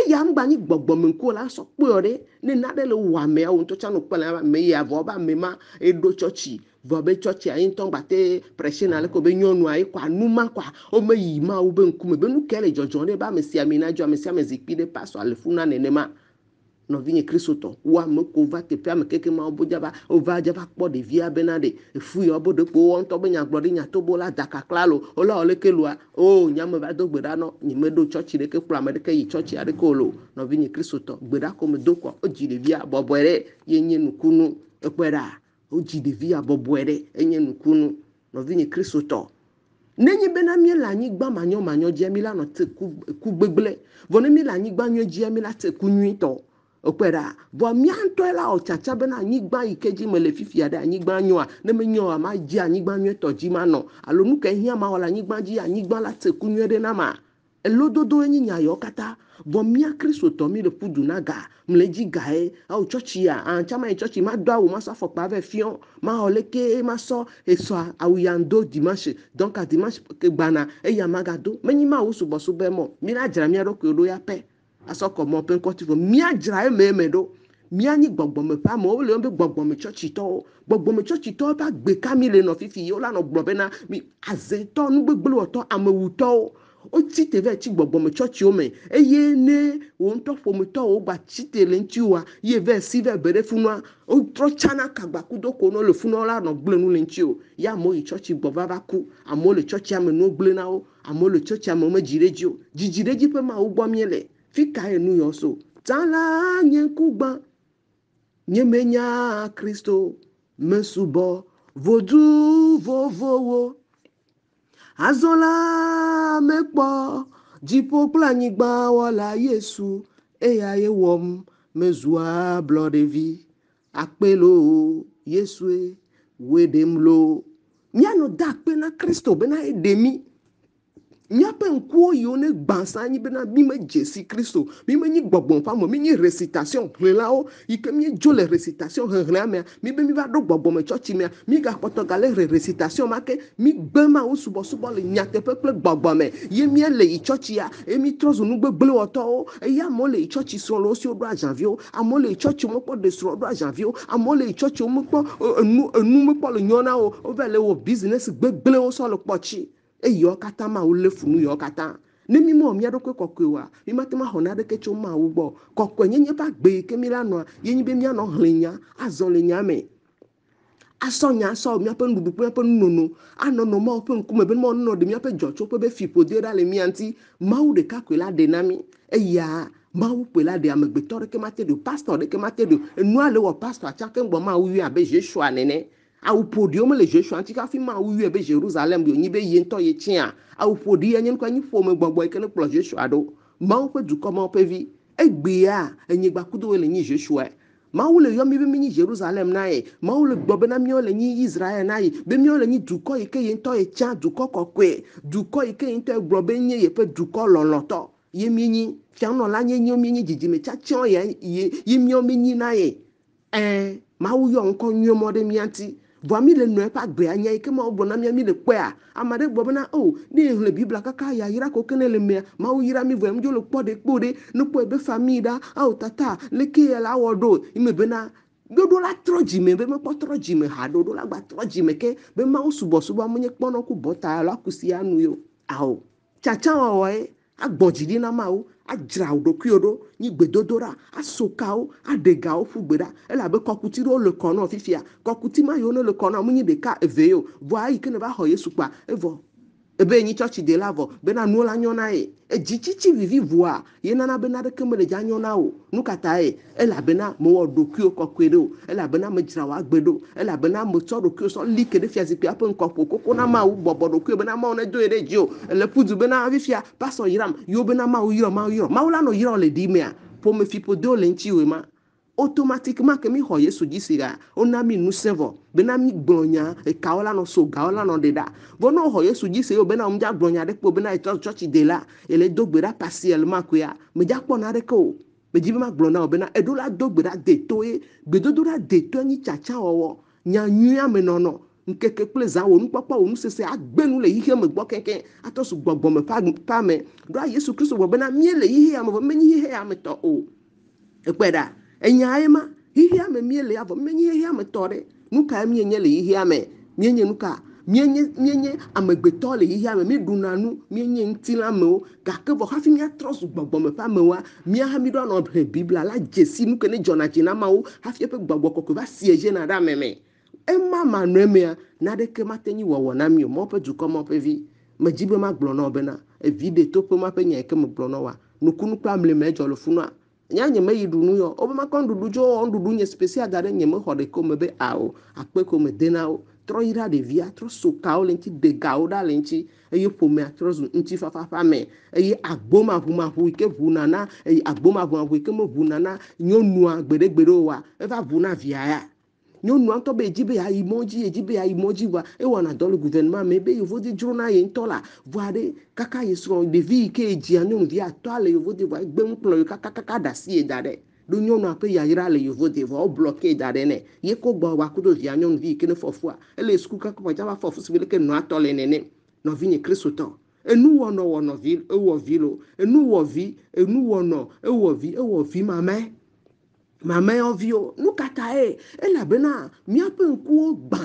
Speaker 1: ya ngba ni gbogbo me ko la so pe ore ni na de le wa me o to chanu pe la me ya vo ba me ma edo church vo be church ayin ton gba te pressure na le ko be nyonu ayi kwa numa kwa o me yi ma o be nku me be nu kele jojo de ba me si amina jo me si amezikpi de pastor alefuna nene ma no vini Kristo to wa me ko va te pe ame keke ma obojaba o va jaba kpo de via benade fu yo bodo po won to be nya gbori nya to bola daka klalo ola ole kelua o nya me va do gbera no ni me do church de ke kula me de ke yi church ade ko lo no vini Kristo to gbera ko me do ko o ji de via bobere yenye nukunu ekpera o ji de via bobere enye nukunu no vini Kristo to nenye bena mi la nyigba manyo je mi la no te ku gbegble vone mi la nyigba nyo je mi la te ku nyi to okpera vo mianto la o chacha bena nyigba ikeji mele fifia da nyigba nyoa ne me nyoa ma ji anyigba nyo to ji ma no alo nu ke hia ma wala nyigba ji anyigba la te ku nyo de na ma elododo enyi nya yo kata vo mia Kristo to mi le pudu na ga mle ji gae au chochi ya an chama e chochi ma do awu ma so fokpa ve fion ma oleke ma so eso awu yando dimanche donc a dimanche ke gbana e ya magado menyi ma usu bosu be mo mi na jara mi ro ko do ya pe asoko mo pen kotivo mi ajra me do mi ani gbogbo me pa mo le be gbogbo me church to ba gbe kamile no fifi yo la no gbogbo na mi azeto nu gbegbele oto amewuto o ti teve ti gbogbo me church o me eye ne o nto fo me to o gba ti tele ntiwa ye ve si ve bere funua o tro chana kagba kudo ko no le funua la no gble nu le ntio ya mo i church gbova va ku amo le church ame no gble na o amo le church ame me jireji o jijireji pe ma o gbo miele fika enu yo so tala nyekugba nyemenya Kristo mesubo vodu vovowo azola mekpo jipo planyigba wala Yesu eya yewom mezua blodevi akpelo Yesu wedemlo nyano da pena Kristo bena edemi nyape nkuo yo ne gbansa nyi bena mi me Jésus Kristo mi me nyi gbogbon fa mo mi nyi récitation relao ike mi jole récitation hehna me mi be mi ba do gbogbon me church me mi ga poto gale récitation make mi gbema o subo le nyate peple gbogbon me ye mi le i church ya e mi trozo nu gbegbele oto e ya mo le i church so lo si odo a janvier amo le i church mo po de so odo a janvier amo le i church mo po enu mo po le nyona o vele wo business gbegbele o so le pochi eyo kata ma ule funu yo kata ne mi mo mi adokwe kokwewa mi matema hona de kecho ma ugbo kokwe nyenye ba gbe ke mi lanu yenyi be mi ano hlenya azon le nyame asonya so mi apen bubu pe nunu anono ma open kume be mo no de mi apen jocho pe be fipo de ra le mi anti ma u de kakwela de nami eya ma u pela de amegbeto ke mate de pastor de ke mate de enu ale wo pastor acha ke ngbo ma u wi abe Jesu anene au podium le Jesu antika fi ma wi be Jerusalem bi onyi be yento ye chia au podi enyen kwa nyi fo me gbogbo ikele plo Jesu ado ma o pe du ko ma o pe vi egbe a enyi gba kudo le nyi Jesu e ma wo le yo mi be mi nyi Jerusalem na e ma wo le gbobe na mi o le nyi Israel na e be mi o le nyi du ko ike yento e chia du ko kokwe du ko ike yento gbobe nye ye pe du ko loloto ye mi nyi fiano la nye nyi mi nyi jijime cha chon ye mi o mi nyi na e ma wo yo nko nyo mo de mi anti vomi le no pa gbe anya ike ma obo na mi le pe a amade gbo na o ni le bibla kaka ya yira ko kenele me ma o yira mi vo mi jo lo pode no po ebe famida o tata le ke la wodo ime be na dodo la troji me be me po troji me ha dodo la gba troji me ke be ma o subo mo nye pono ku bota la kusi anu yo aho chacha o e agbojiri na ma o adzra ɖokui ɖo nyi gbedodoɖa asokawo aɖegawo ƒu gbe ɖa elabe kɔkuti ɖewo le kɔ nɔ fifia kɔkuti ma yiwo ne le kɔ nɔ mu nyi ɖeka eve yo vɔa eyi ke ne va xɔ Yesu kpa evɔ ebe nyi tsɔtsi de la vɔ bena nuwo la nyɔ na ye edzitsitsi vivivoa ye nana bena ɖeke mele dza nyɔ na o nu kata ye elabena mewɔ ɖokuiwo kɔkɔe ɖo elabena medzra wo agbe ɖo elabena metsɔ ɖokuiwo sɔ li ke ɖe fiazikpuia ƒe ŋkɔ ƒo koko na Mawu bɔbɔ ɖokuiwo bena Mawu ne do ye ɖe dzi o ele ƒudu bena fifia pastor yram yiwo bena Mawu yrɔ Mawu la nɔ yrɔ le ɖi mea ƒomefi ƒodewo le ŋuti ma automatiquement ke mi xɔ Yesu dzi siga ona mi ŋusẽ vɔ bena mi gblɔ nya ekawo la nɔ so gawo la nɔ ɖe ɖa vɔ ne xɔ Yesu dzi se bena mdza gblɔ nya ɖe kpo bena tsɔtsi de la ele do gbe ɖa partiellement koa medza kpɔna ɖeke o medzi be ma gblɔ na o bena eɖo la do gbe ɖa deto ye gbedodoɖa deto nyi tsatsa wɔwɔ nya nyuia me nɔnɔ nkeke kple zã wo nukpɔkpɔ wo nusese agbenu le yihia me gbɔ keke atɔ su gbɔgbɔme ƒe ame ɖoa Yesu Kristo wɔ bena mie le yihia me vɔ menyi yihia me tɔ o ekpe ɖa enya ye ma yihia me mie le avɔ menyi yihia me tɔ ɖe nuka mie nye le yihia me mie nye nuka mienye amegbetɔ le yihia me mi ɖuna nu mienye ŋutilamewo gake vɔ hafi miatrɔ su gbɔgbɔme ƒe amewoa míaha mi ɖo anɔ he Biblia la dzesi nu ke ne dzɔna dzi na Mawu hafi eƒe gbɔgbɔ kɔkɔe va siéger na ɖe ame me ema manɔe mea naɖeke mate nyi wɔwɔ na mi o mɔ ƒe dukɔ mɔ ƒe vi medzi be magblɔ na o bena evi ɖe toƒe ma ƒe nya yi ke megblɔ na wa nukunu kple amlime dzɔ le funua nya nye me yi ɖunu yɔ o be makɔ nuɖuɖu dzo nuɖuɖu nye specia da ɖe nye me xɔ ɖeke me be ao akpe ko me de na wo trɔ yi ɖa ɖevia trɔ so kawo le ŋuti de gawo ɖa le ŋuti eye ƒomea trɔ zu ŋuti fafa ƒe ame eye agbomaʋumaʋu yi ke ʋuna na agbomaʋumaʋu yi ke me ʋuna na nyɔnua gbeɖegbeɖe oa eva ʋu na via ya nyɔnua ŋutɔ be edzi be yeayi mɔ dzi vɔa ewɔna dɔ le gouvernement me be yevodi dzro na ye ŋutɔ la vɔa ɖe kaka ye srɔ̃ ɖevi yi ke edzia nyɔnuvi atɔa le yevodi vɔa egbe ŋu kplɔ ye kakaka ɖe asi ye da ɖe ɖo nyɔnua ƒe yayra le yevodi vɔa wo blɔke da ɖe nɛ ye ko gbɔ wa kudo via nyɔnuvi yi ke ne fɔfua ele sukulu kaka vɔa va fɔfu si be leke nɔa tɔ le nene nɔvinye kristotɔ enuwɔnɔ wɔ nɔvi ewɔ vi lo enuwɔvi enuwɔnɔ ewɔ vi mameyɔviwo nu kata ye elabena míaƒe ŋkuwo gbã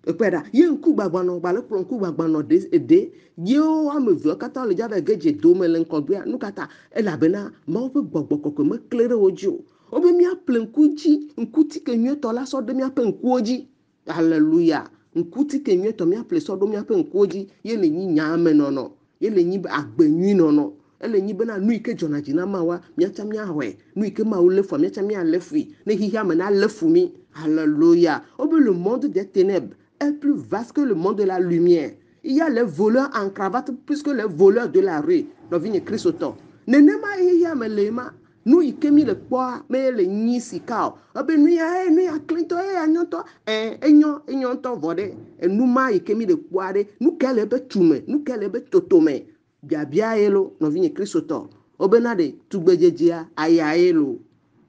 Speaker 1: ekpe ɖa ye ŋku gbagbanɔ gbale kplɔ ŋku gbagbanɔ ɖe yewo ame eve katã le dza va ge dze do me le ŋkɔgbea nu kata elabena Mawu ƒe gbɔgbɔ kɔkɔe mekle ɖe wo dzi o wobe míaple ŋku dzi ŋkuti ke nyuietɔ la sɔ ɖe míaƒe ŋkuwo dzi haleluya ŋkuti ke nyuietɔ míaple sɔ ɖo míaƒe ŋkuwo dzi ye le nyi nyamenɔnɔ ye le nyi agbe nyui nɔnɔ ele nyi bena nu yi ke dzɔna dzi na Mawa míatsa míahɔe nu yi ke Mawu lé fua míatsa míalé fui ne xixia me na lé fu mi alléluia o be le monde des ténèbres est plus vaste que le monde de la lumière il y a les voleurs en cravate plus que les voleurs de la rue nɔvinye kristotɔ nenema xixia me le ma nu yi ke mi le kpɔa me le nyi sika o ebe nu ya klitɔ anyɔtɔ enyo ŋutɔ vɔ ɖe enu ma yi ke mi le kpɔa ɖe nu ke le ebe tume nu ke le ebe totome biabia ye lo nɔvinye kristotɔ obena ɖe tugbedzedzea aya ye lo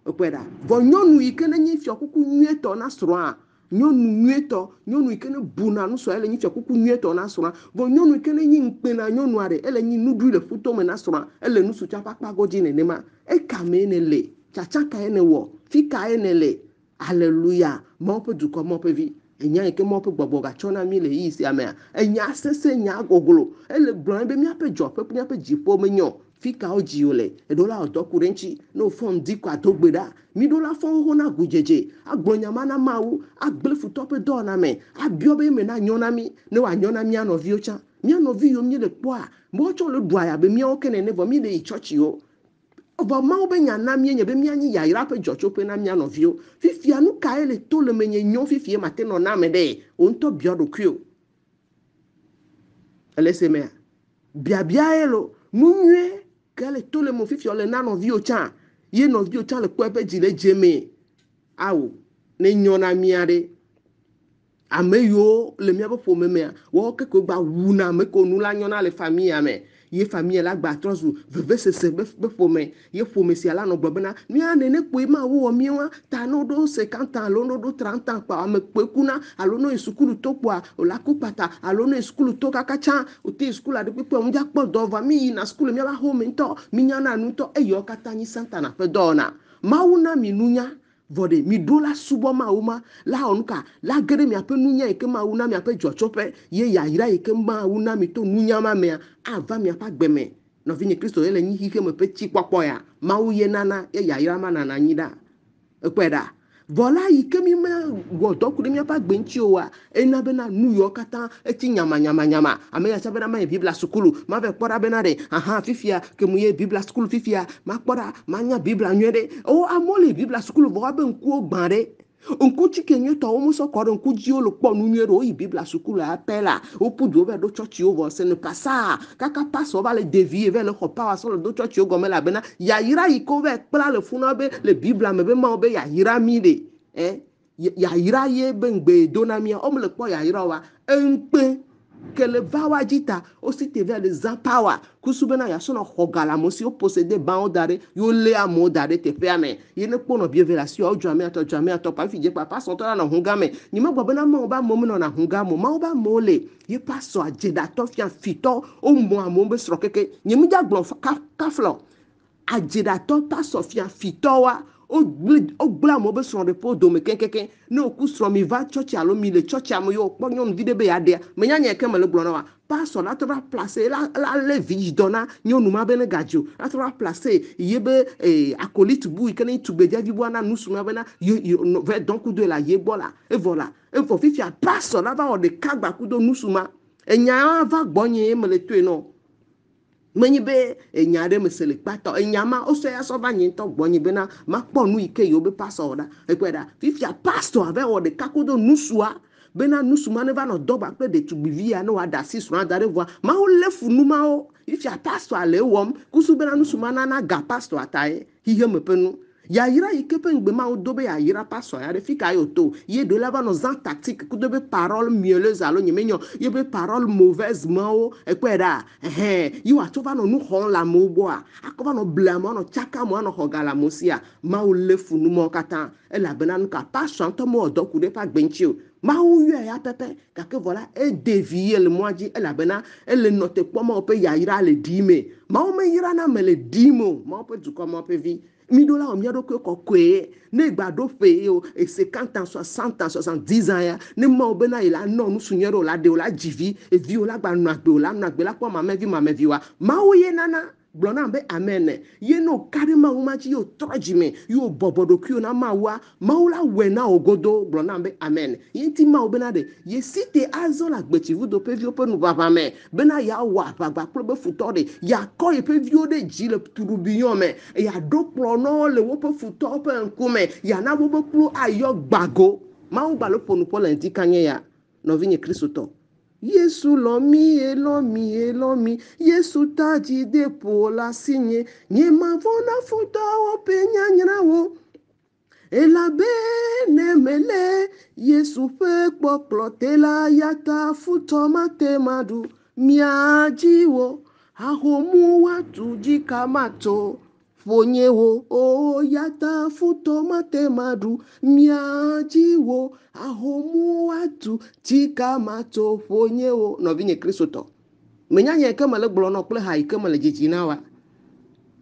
Speaker 1: ekpe ɖa vɔ nyɔnu yi ke ne nyi fiɔkuku nyuietɔ na srɔ̃a nyɔnu nyuietɔ nyɔnu yi ke ne buna nusrɔ̃a ele nyi fiɔkuku nyuietɔ na srɔ̃a vɔ nyɔnu yi ke ne nyi ŋukpe na nyɔnua ɖe ele nyi nuɖui le ƒutome na srɔ̃a ele nusutsa ƒe akpa godzi nenema ekame ne le tsatsaka ye ne wɔ fika ye ne le aleluya Mawu ƒe dukɔ Mawu ƒe vi enya yi ke Mawu ƒe gbɔgbɔ gatsɔ na mi le yi sia mea enya sese nya goglo ele gblɔm be míaƒe dzɔƒe kple míaƒe dziƒo menyɔ fikawo dzi wo le eɖo la dɔ ku ɖe ŋuti ne wo fɔm di ko ado gbe ɖa mi ɖo la fɔ xoxo na gudzedze agblɔ nyama na Mawu agble futɔ ƒe dɔwɔna me abiɔ be me na nyɔ na mi ne wòanyɔ na mía nɔviwo tsã mía nɔvi yiwo mi le kpɔa mɔwo tsɔ le ɖua ya be míawo ke nene vɔ mi le yi tsɔtsi o vɔ Mawu be nya na mie nye be míanyi yayra ƒe dzɔtsoƒe na mía nɔviwo fifia nu ka ye le to le menye nyɔ fifia mate nɔ na me ɖe wo ŋutɔ biɔ ɖokui o ele se mea biabia ye lo nu nyuie ke le to le mo fifia le na nɔviwo tsã ye nɔviwo tsã le kpɔ eƒe dzi le dze me awo ne nyɔ na mia ɖe ame yiwo le míaƒe ƒome mea wɔwo keke gba wuna ame ko nu la nyɔ na le famille me ye famille la gba trɔ zu vevesese be ƒome ye ƒome sia la nɔ gblɔ bena mía nene kpoe ma wowɔ míwa ta ne woɖo 50 ans alo ne woɖo 30 ans kpa ame kpoe kuna alo ne yi sukulu to kpoa wòla ku kpata alo ne yi sukulu to kaka tsã wòte yi sukulu aɖe kpekpe ŋudza kpɔ dɔ vɔ mi yina sukulu míaƒe home ŋutɔ mi nyana nu ŋutɔ eyiwo katã nyi Satana ƒe dɔwɔna Mawu na mi nunya vɔ ɖe mi ɖo la subɔ Mawu ma la wɔ nuka la ge ɖe miaƒe nunya yi ke Mawu na miaƒe dzɔtsoƒe ye yayra yi ke Mawu na mi to nunya ma mea ava miaƒe agbe me nɔvinye kristo ele nyi hike me pe tsi kpɔkpɔ ya mawu ye nana ye yayra ma nana nyi da ekpɛ da vɔla yi ke mi me wɔ dɔ ku ɖe míaƒe agbe ŋuti oa ena bena nu yiwo katã eti nyama ame ya bena ma yi bibla sukulu ma ve kpɔ ɖa bena ɖe fifia ke mu ye bibla sukulu fifia ma kpɔ ɖa ma nya bibla nyuie ɖe o amewo le bibla sukulu vɔ be ŋkuwo gbã ɖe ŋku tsike nyuie tɔ wo musɔ kɔ ɖe ŋku dziwo le kpɔ nu nyuie ɖe wo yi bibla sukulu apɛ la wo ƒu du wo va ɖo tsɔtsiwo vɔ se ne pasa kaka pasɔ va le devi ve le xɔ pawa sɔ le do tsɔtsiwo gɔme la bena yayra yi ke wo va kpla le funa be le bibla me be mawo be yayra mi ɖe yayra ye be ŋgbe do na mia o me le kpɔ yayra wa eŋkpe ke le va wa dzi ta o si te va le zã pawa kusu bena ya sɔnɔ xɔ galamo si o posede bawo da ɖe yo le amewo da ɖe teƒea me ye ne kpɔ nɔ bieve le asi o dzɔ amiatɔ pa fi dze pa pasɔ tɔ la nɔ hu game nye me gbɔ bena mawo ba amewo menɔ na hu game mawo ba amewo le ye pasɔ adzeɖatɔ fia fitɔ o mɔ amewo be srɔ̃ keke nye mi dza gblɔ kaflɔ adzeɖatɔ pasɔ fia fitɔ wa o gble amewo be srɔ̃ ɖe po dome kekeke ne o ku srɔ̃ mi va tsɔtsi alo mi le tsɔtsi ame ye o kpɔ nyɔnuvi ɖe be ya ɖea menya nya ke me le gblɔ na wa pasɔ la trɔ va place la le vi dɔ na nyɔnu ma be ne gadzo la trɔ va place ye be akolite bu yi ke ne tugbedevi bu na nusrɔ̃ bena ve dɔn kudo la ye gbɔ la evɔ fifia pasɔ la va wɔ ɖeka gba kudo nusrɔ̃ enya va gbɔ nye me le toe nɔ menyi be enya ɖe me se le kpatɔ enya ma o sɔ ya sɔ va nye ŋutɔ gbɔ nye bena ma kpɔ nu yi ke yewo be pasɔ ɖa ekpɛ ɖa fifia pasɔ ave wɔ ɖeka kudo nusrɔ̃a bena nusrɔ̃ ne va nɔ dɔ ba kple ɖetugbivi ya ne wa da si srɔ̃a da ɖe vɔa mawo le fu nu mawo fifia pasɔ le wɔm kusu bena nusrɔ̃ nana ga pasɔ ta ye hihe me ƒe nu yayra yi ke ƒe ŋgbe mawo do be yayra pasɔ ya ɖe fi ka yo to ye do la va nɔ zã tactique kudo be parole mielleuse alo nye menyo ye be parole mauvaise mawo ekpɛ ɖa yi wa tso va nɔ nu xɔm le amewo gbɔa akɔ va nɔ ble amewo anɔ tsaka amewo anɔ xɔ galamo sia mawo le fu nu mawo katã elabena nu ka pasɔ ŋutɔ mewɔ dɔ ku ɖe ƒe agbe ŋuti o mawo yɔe ya pɛpɛ gake vɔ la edevi ye le mɔa dzi elabena ele nɔ te kpɔ mawo ƒe yayra le ɖi me mawo me yra na me le ɖi me o mawo ƒe dukɔ mawo ƒe vi mi ɖo la wɔ mia ɖokui kɔkɔe ne gba ɖo ƒe ye o 50 ans 60 ans 70 ans ya ne mawo bena ye la nɔ nusu nyuie ɖe o la ɖe o la dzi vi o la gba nɔ agbe o la nɔ agbe la kpɔ mamevi wa mawo ye nana gblɔ na be amen ye no ka ɖe mawo ma dzi yo trɔ dzime yo bɔbɔ ɖokuiwo na mawua mawo la wɔe na o godo gblɔ na be amen ye ŋuti mawo bena ɖe ye si te azɔ le agbetsivudo ƒe viwo ƒe nuʋaʋã me bena ya wɔ aʋaʋã kple be futɔ ɖe ya kɔ ye ƒe viwo ɖe dzi le tuɖubinyɔ me ya ɖo kplɔ nɔwo le woƒe futɔwo ƒe ŋkume ya na woƒe kplu ayɔ gbago mawo gba le ƒo nu ƒɔ le ŋdi kanye ya nɔvinye kristotɔ Yesu lɔmi, Yesu taji de po la sinye, nye mavona futa o penya nyrawo. Elabe ne mele, Yesu fe kpoklote la yata futo mate madu, miajiwo, ahomu watu jikamato. Fonyewo o yata futo mate madu miajiwo ahomu watu tika mato fonyewo nɔvinye kristotɔ menyanya ke me le gblɔ nɔ kple ha yi ke me le dzidzi na wa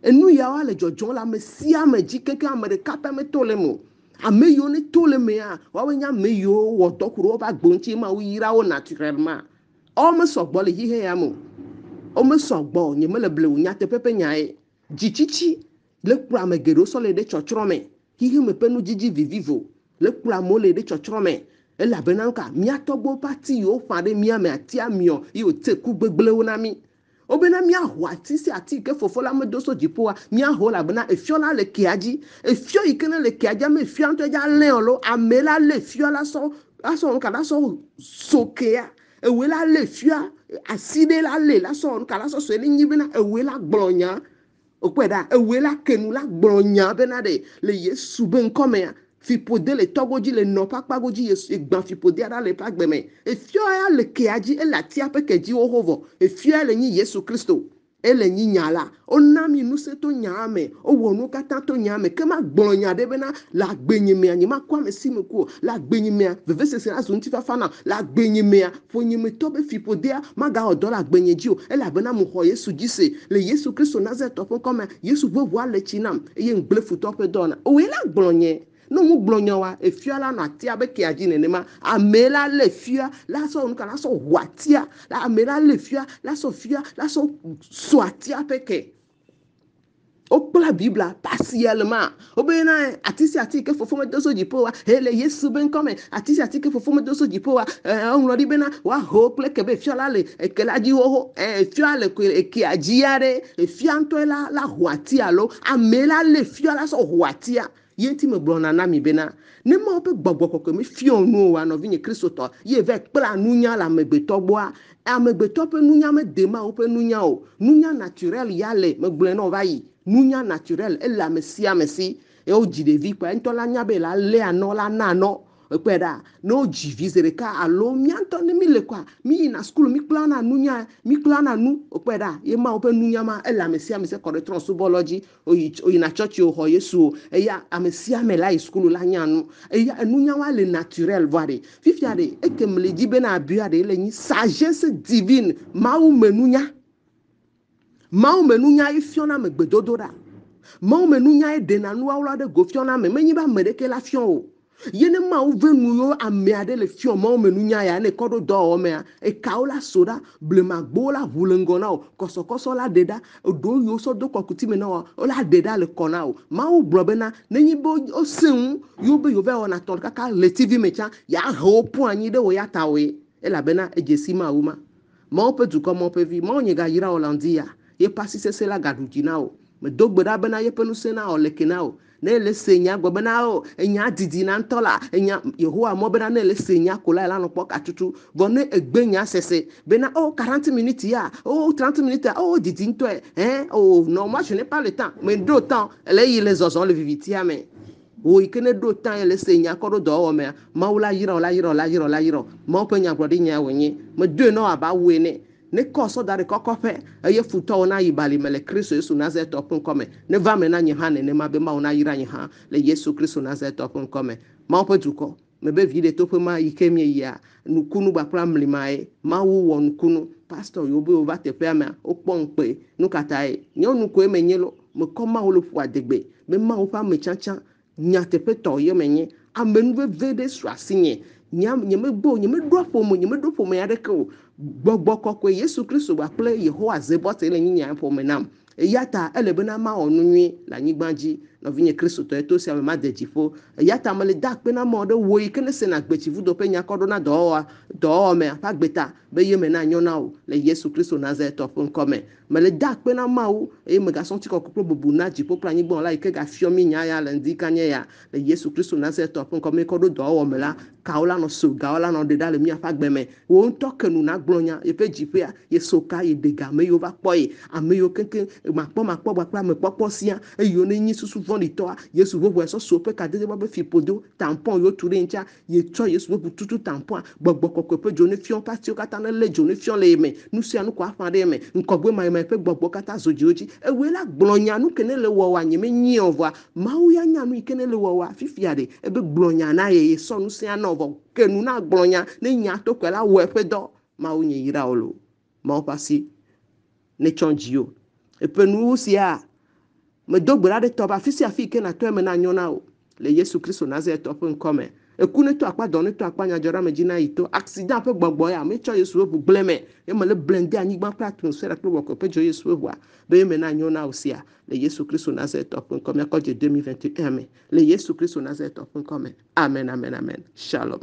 Speaker 1: enu yawo le dzɔdzɔm le ame sia ame dzi keke ame ɖeka ƒe meto le mo ame yiwo ne to le mea woawoe nye ame yiwo wɔ dɔ ku ɖe woƒe agbo ŋuti ma wo yra wo naturellement ɔme sɔgbɔ le xixe ya mo ɔme sɔgbɔ nye mele ble wo nyateƒe ƒe nyae dzitsitsi le kplɔ ame geɖewo sɔ le ɖe tsɔtsrɔ̃ me xixe me ƒe nudzidzi vivivo le kplɔ amewo le ɖe tsɔtsrɔ̃ me elabena ka mía tɔgbewo ƒe ati yiwo ƒã ɖe mía me ati amiɔ ye wòte ku gbegblẽwo na mí wobena míaho ati si ati ke fofo la medo so dziƒoa míaho elabena efiɔ la le kea dzi efiɔ yi ke ne le kea dzi ame efiɔ ŋutɔ dza lẽ o lo ame la lé fiɔ la sɔ nuka la sɔ so kea ewoe la lé fiɔ asi ɖe la lé la sɔ nuka la sɔ soe ne nyi bena ewoe la gblɔ nya okpɛ ɖa ewoe la kenu la gblɔ nya bena ɖe le Yesu be ŋkɔmea fiƒode le tɔgbo dzi le nɔƒe akpago dzi Yesu gbã fiƒodea ɖa le ƒe agbe me efiɔ ya le kea dzi ele atia ƒe ke dzi woho vɔ efiɔ le nyi Yesu Kristo ele nyi nya la ona mi nu se to nya me o wɔ nu katã to nya me ke ma gblɔ nya ɖe bena le agbenye mea nye ma kɔ ame si me ko le agbenye mea vevesese azu ŋuti fafa na le agbenye mea fonyemetɔ be fiƒodea magawɔ dɔ le agbenye dzi o elabena mo xɔ Yesu dzi se le Yesu Kristo Nazaretɔ ƒe ŋkɔmea Yesu ʋeʋua le tsi nam eye ŋgble futɔ ƒe dɔ na owoe la gblɔ nye no mu glonyawa efia la na tia be kia ji nenema amela le fia la so nka la so watia la amela le fia la so swatia peke Opla Bibla partiellement. Obena atisi atike fofo me doso jipoa hele Yesu ben come atisi atike fofo me doso jipoa on lodi bena wa hople kebe fiala le ekela ji ho fiala ko ekiajiare fianto la huati alo amela le fiala so huatia yenti me blona na mi bena ne ma ope gbogbo ko me fion nu wa no vinye Kristo to ye ve kpla nunya la megbeto boa amegbeto pe nunya me dema ope nunya o nunya naturel yale me gble no va yi nunya naturel et la messia messi et o jidevi kwa ntola nyabe la le anola nano kweda no jivizere ka alo mianto ne mi le kwa mi na school mi plana nunya mi plana nu kweda ye ma open nunya ma et la messia messi ko transubology o na church o ho yesu e ya amesia me la school la nyanu e ya nunya wa le naturel voire fifiade e kem le dibe na abiade le ni sagesse divine ma u menunya Maumenunya ifiona me gbedodora. Maumenunya edena nuwa de gofiona me menyiba medeke la fion o. Yene ma uvenu yo ameade le fion maumenunya ya ne kodo do o me e kaola soda blema gbola vulengona o koso la deda do yo so do kokuti me na o la deda le kona o. Mau brobena nenyibo o seun yo be yo ve ona ton kaka le TV mecha ya ho po anyi de o ya tawe e la bena e jesima uma. Ma pe du comme on peut vivre ma nyega yira Hollandia ye pasi se la gadujinao me dogbeda bena ye penu sena o lekenao ne le senya gbobenao enya didi na ntola enya Yehowa mo bena ne le senya kola la no poka tutu vone egbenya sese bena 40 minutes ya 30 minutes oh didi nto non moi je n'ai pas le temps mais d'autant les ozon le vivitia mais ikene d'autant le senya kodo do o me maula yiro ma penya gbodi nya wenye me de no aba wene ne koso dare kokope eye futo na yibali mele Kristo Yesu Nazareth opun kome ne va me na nye ha ne ma be ma ona yira nye ha le Yesu Kristo Nazareth opun kome ma opetuko me be vide tope ma ikemie ya nukunu ba pra mlimae ma wu won kunu pastor yo be over te pe ma opompe nukatae nyo nuko emenyelo me koma wo lo fu adegbe me ma wo pa me chacha nyate pe to ye menye amenu be vede swasinye nyame do po me adeko gbogbo kokwe Yesu Kristo ba ple Yehowa zebote le nyinya po menam yata elebena ma onunwi la nyigbanji no vinye Kristo to etosi ame ma dejifo yata male dak pe na mo de wo ikene se na gbechivu do pe nya kodo na do me pa gbeta be ye me na nyona o le Yesu Kristo Nazareth ofun come male dak pe na ma o e me ga sonti ko koplo bubu na jipo pra nyigbon la ike ga fiomi nya ya le ndika nya ya le Yesu Kristo Nazareth ofun come kodo do me la kaola no so gaola no de dale mi afa gbeme wo ntokenu na gblonya ye pe jipe ya ye soka ye dega me yo va poye ame yo kenken makpo gbakra me popo sia e yo ne nyi susu vondi to Yesu bo so pe ka de be fi podo tampon yo ture ncha ye to Yesu bo tutu tampon gbogbo kokko pe joni fion pati o kata na le joni fion le me nu sia nu ko afande me nkogbe mai pe gbogbo kata zoji e we la gblonya nu kene le wo wa nyeme nyi ovwa ma u ya nya nu kene le wo wa fifiade e be gblonya na ye so nu sia na ovo kenu na gblonya ne nya to kwela we pe do ma u nye yira olo ma o pasi ne chonjio e pe nu sia me dogbera de toba fisi afike na to me na nyona o le Yesu Kristo Nazareth opun come e kune to akpa don to akpa nya jora me jina ito accident pe gbogbo ya me cho Yesu obu bleme e me le blende anyigba atmosphere pe woko pe jo Yesu obu a be me na nyona o sia le Yesu Kristo Nazareth opun come ko je 2021 le Yesu Kristo Nazareth opun come amen. Shalom.